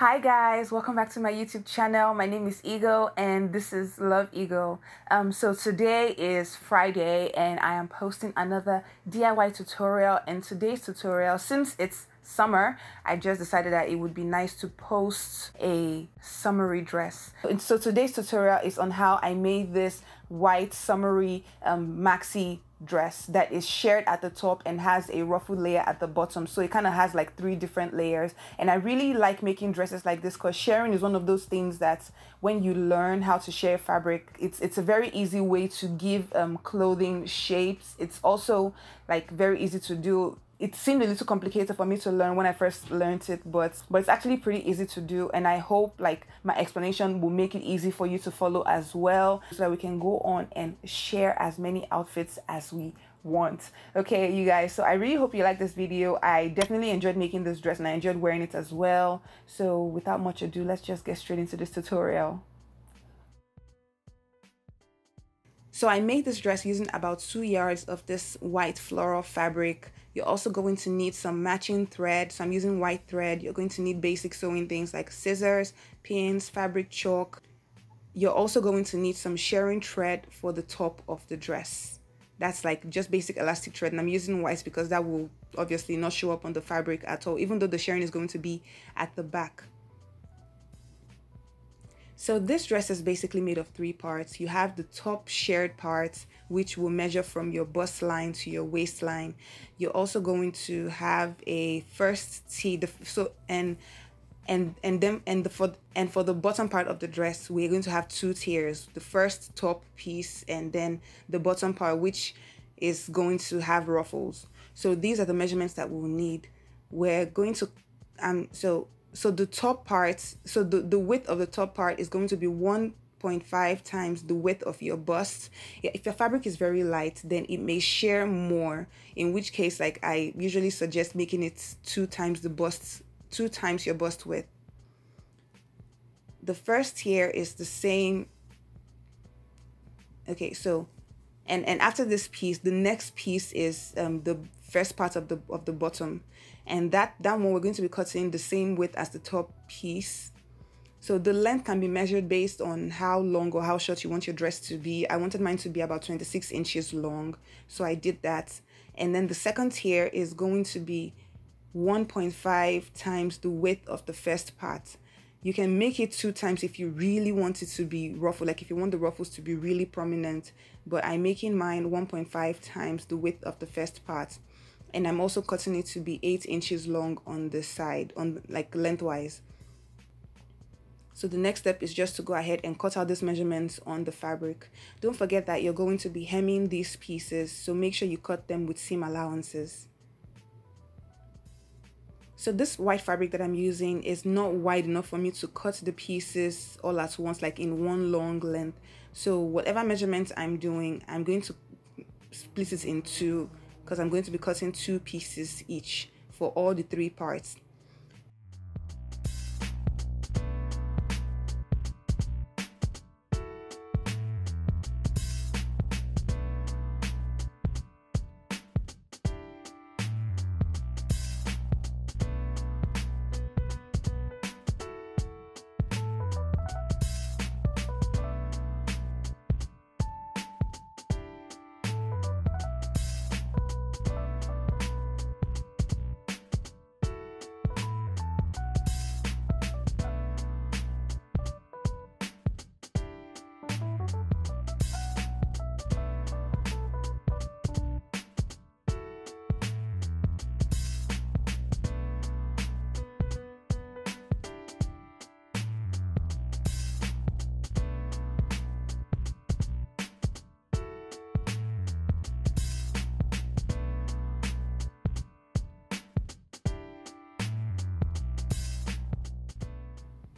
Hi guys, welcome back to my YouTube channel. My name is Ego and this is Love Ego. So today is Friday and I am posting another DIY tutorial. And today's tutorial, since it's summer, I just decided that it would be nice to post a summery dress. And so today's tutorial is on how I made this white summery maxi dress that is shirred at the top and has a ruffled layer at the bottom, so it kind of has like 3 different layers. And I really like making dresses like this because sharing is one of those things that when you learn how to share fabric, it's a very easy way to give clothing shapes. It's also like very easy to do. It seemed a little complicated for me to learn when I first learned it, but it's actually pretty easy to do, and I hope like my explanation will make it easy for you to follow as well, so that we can go on and share as many outfits as we want. Okay, you guys, so I really hope you like this video. I definitely enjoyed making this dress and I enjoyed wearing it as well. So without much ado, let's just get straight into this tutorial. So I made this dress using about 2 yards of this white floral fabric. You're also going to need some matching thread. So I'm using white thread. You're going to need basic sewing things like scissors, pins, fabric chalk. You're also going to need some shirring thread for the top of the dress. That's like just basic elastic thread, and I'm using white because that will obviously not show up on the fabric at all, even though the shirring is going to be at the back. So this dress is basically made of 3 parts. You have the top shirred part, which will measure from your bust line to your waistline. You're also going to have a first tee. For the bottom part of the dress, we're going to have 2 tiers. The first top piece and then the bottom part, which is going to have ruffles. So these are the measurements that we'll need. We're going to so the top part, so the width of the top part is going to be 1.5 times the width of your bust. If your fabric is very light, then it may shear more, in which case like I usually suggest making it 2 times the bust, 2 times your bust width. The first tier is the same. Okay, so and after this piece, the next piece is the first part of the bottom, and that one we're going to be cutting the same width as the top piece. So the length can be measured based on how long or how short you want your dress to be. I wanted mine to be about 26 inches long, so I did that. And then the second tier is going to be 1.5 times the width of the first part. You can make it 2 times if you really want it to be ruffled, like if you want the ruffles to be really prominent, but I'm making mine 1.5 times the width of the first part. And I'm also cutting it to be 8 inches long on the side, on like lengthwise. So the next step is just to go ahead and cut out these measurements on the fabric. Don't forget that you're going to be hemming these pieces, so make sure you cut them with seam allowances. So this white fabric that I'm using is not wide enough for me to cut the pieces all at once, like in one long length. So whatever measurements I'm doing, I'm going to split it in 2, because I'm going to be cutting 2 pieces each for all the 3 parts.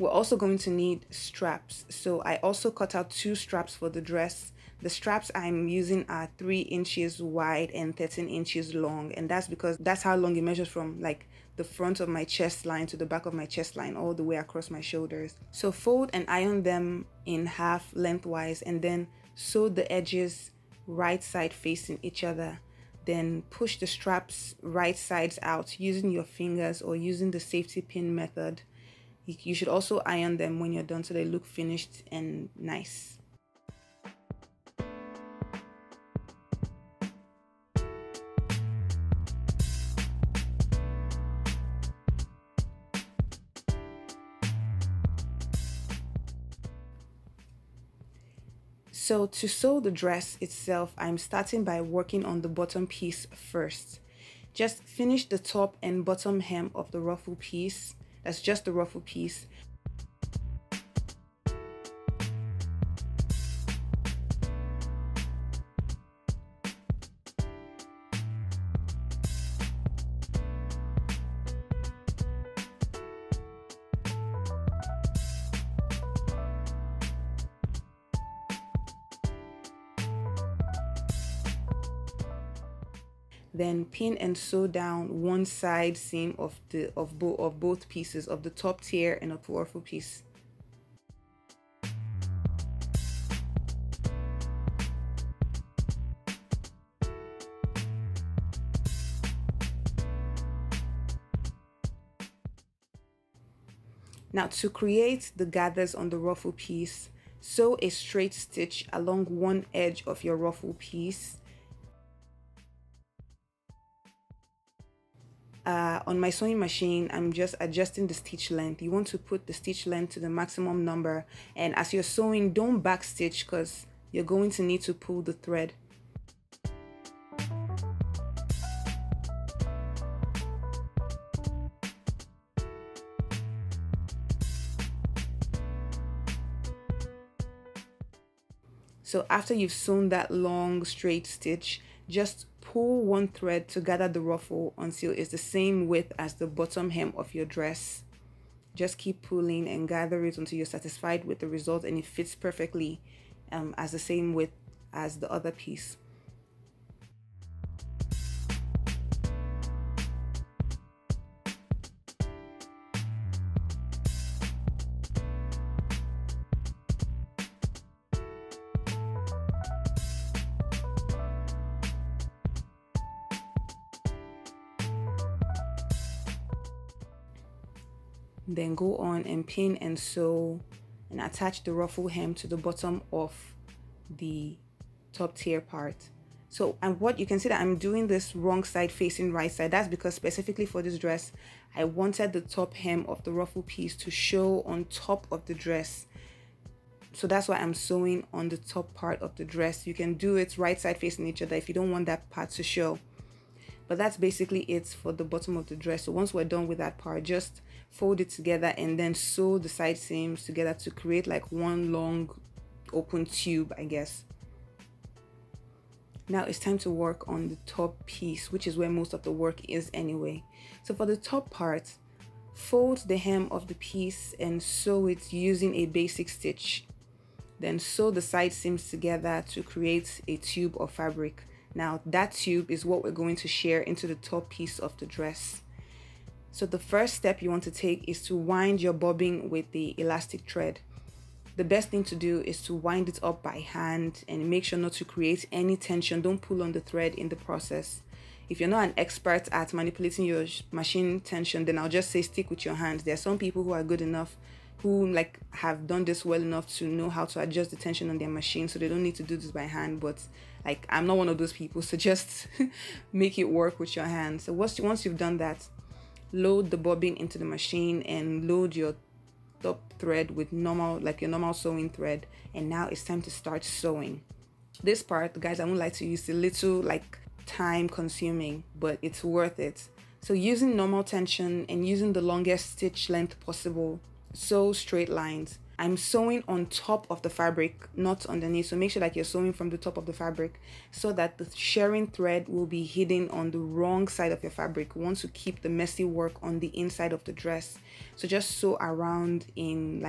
We're also going to need straps. So I also cut out 2 straps for the dress. The straps I'm using are 3 inches wide and 13 inches long, and that's because that's how long it measures from like the front of my chest line to the back of my chest line, all the way across my shoulders. So fold and iron them in half lengthwise, and then sew the edges right side facing each other. Then push the straps right sides out using your fingers or using the safety pin method. You should also iron them when you're done so they look finished and nice. So to sew the dress itself, I'm starting by working on the bottom piece first. Just finish the top and bottom hem of the ruffle piece. That's just the ruffle piece. Then pin and sew down one side seam of both pieces, of the top tier and of the ruffle piece. Now to create the gathers on the ruffle piece, sew a straight stitch along one edge of your ruffle piece. On my sewing machine, I'm just adjusting the stitch length. You want to put the stitch length to the maximum number, and as you're sewing, don't back stitch because you're going to need to pull the thread. So after you've sewn that long straight stitch, just pull one thread to gather the ruffle until it's the same width as the bottom hem of your dress. Just keep pulling and gather it until you're satisfied with the result and it fits perfectly as the same width as the other piece. Then go on and pin and sew and attach the ruffle hem to the bottom of the top tier part. So, and what you can see that I'm doing this wrong side facing right side. That's because specifically for this dress, I wanted the top hem of the ruffle piece to show on top of the dress. So that's why I'm sewing on the top part of the dress. You can do it right side facing each other if you don't want that part to show. But that's basically it for the bottom of the dress. So once we're done with that part, just fold it together and then sew the side seams together to create like one long open tube, I guess. Now it's time to work on the top piece, which is where most of the work is anyway. So for the top part, fold the hem of the piece and sew it using a basic stitch. Then sew the side seams together to create a tube of fabric. Now that tube is what we're going to share into the top piece of the dress. So the first step you want to take is to wind your bobbin with the elastic thread. The best thing to do is to wind it up by hand and make sure not to create any tension. Don't pull on the thread in the process. If you're not an expert at manipulating your machine tension, then I'll just say stick with your hands. There are some people who are good enough, who like have done this well enough to know how to adjust the tension on their machine, so they don't need to do this by hand. But like, I'm not one of those people, so just make it work with your hands. So once you've done that, load the bobbin into the machine and load your top thread with normal, like your normal sewing thread. And now it's time to start sewing. This part, guys, I won't lie to you, it's a little like time consuming, but it's worth it. So using normal tension and using the longest stitch length possible, sew straight lines. I'm sewing on top of the fabric, not underneath. So make sure that you're sewing from the top of the fabric so that the shearing thread will be hidden on the wrong side of your fabric. We want to keep the messy work on the inside of the dress. So just sew around in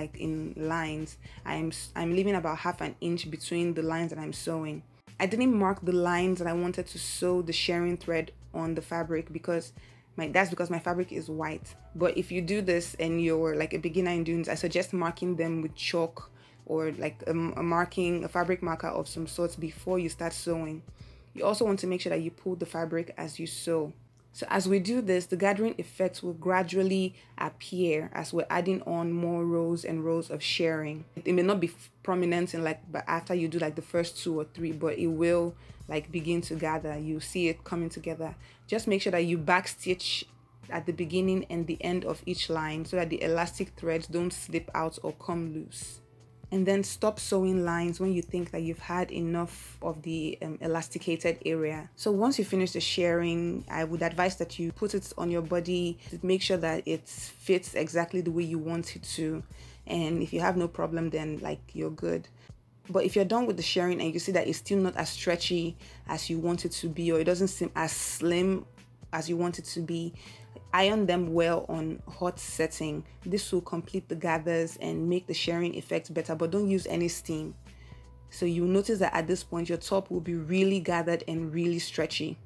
lines. I'm leaving about ½ an inch between the lines that I'm sewing. I didn't mark the lines that I wanted to sew the shearing thread on the fabric because that's because my fabric is white. But if you do this and you're like a beginner in doing this, I suggest marking them with chalk or like a fabric marker of some sorts before you start sewing. You also want to make sure that you pull the fabric as you sew. So as we do this, the gathering effect will gradually appear as we're adding on more rows and rows of shirring. It may not be prominent in but after you do like the first 2 or 3, but it will like begin to gather. You see it coming together. Just make sure that you backstitch at the beginning and the end of each line so that the elastic threads don't slip out or come loose. And then stop sewing lines when you think that you've had enough of the elasticated area. So once you finish the shirring, I would advise that you put it on your body to make sure that it fits exactly the way you want it to. And if you have no problem, then like you're good. But if you're done with the shirring and you see that it's still not as stretchy as you want it to be, or it doesn't seem as slim as you want it to be, iron them well on hot setting. This will complete the gathers and make the shirring effect better, but don't use any steam. So you'll notice that at this point your top will be really gathered and really stretchy.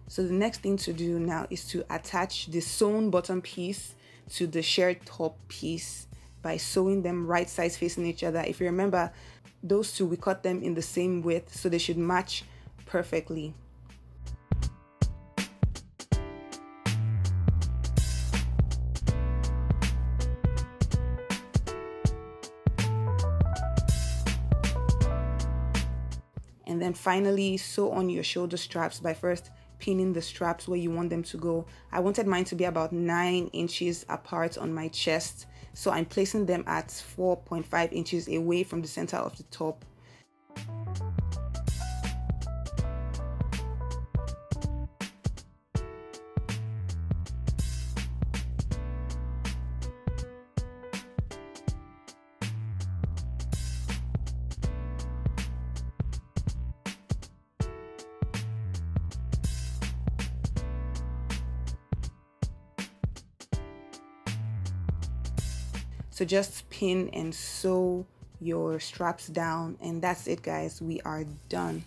So the next thing to do now is to attach the sewn bottom piece to the shirred top piece by sewing them right sides facing each other. If you remember, those two, we cut them in the same width, so they should match perfectly. And then finally sew on your shoulder straps by first pinning the straps where you want them to go. I wanted mine to be about 9 inches apart on my chest, so I'm placing them at 4.5 inches away from the center of the top. So just pin and sew your straps down, and that's it guys, we are done.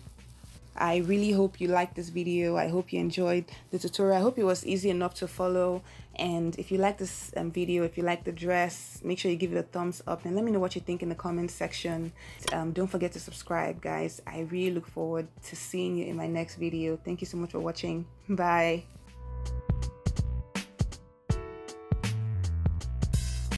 I really hope you liked this video. I hope you enjoyed the tutorial. I hope it was easy enough to follow, and if you like this video, if you like the dress, make sure you give it a thumbs up and let me know what you think in the comment section. Don't forget to subscribe guys. I really look forward to seeing you in my next video. Thank you so much for watching. Bye.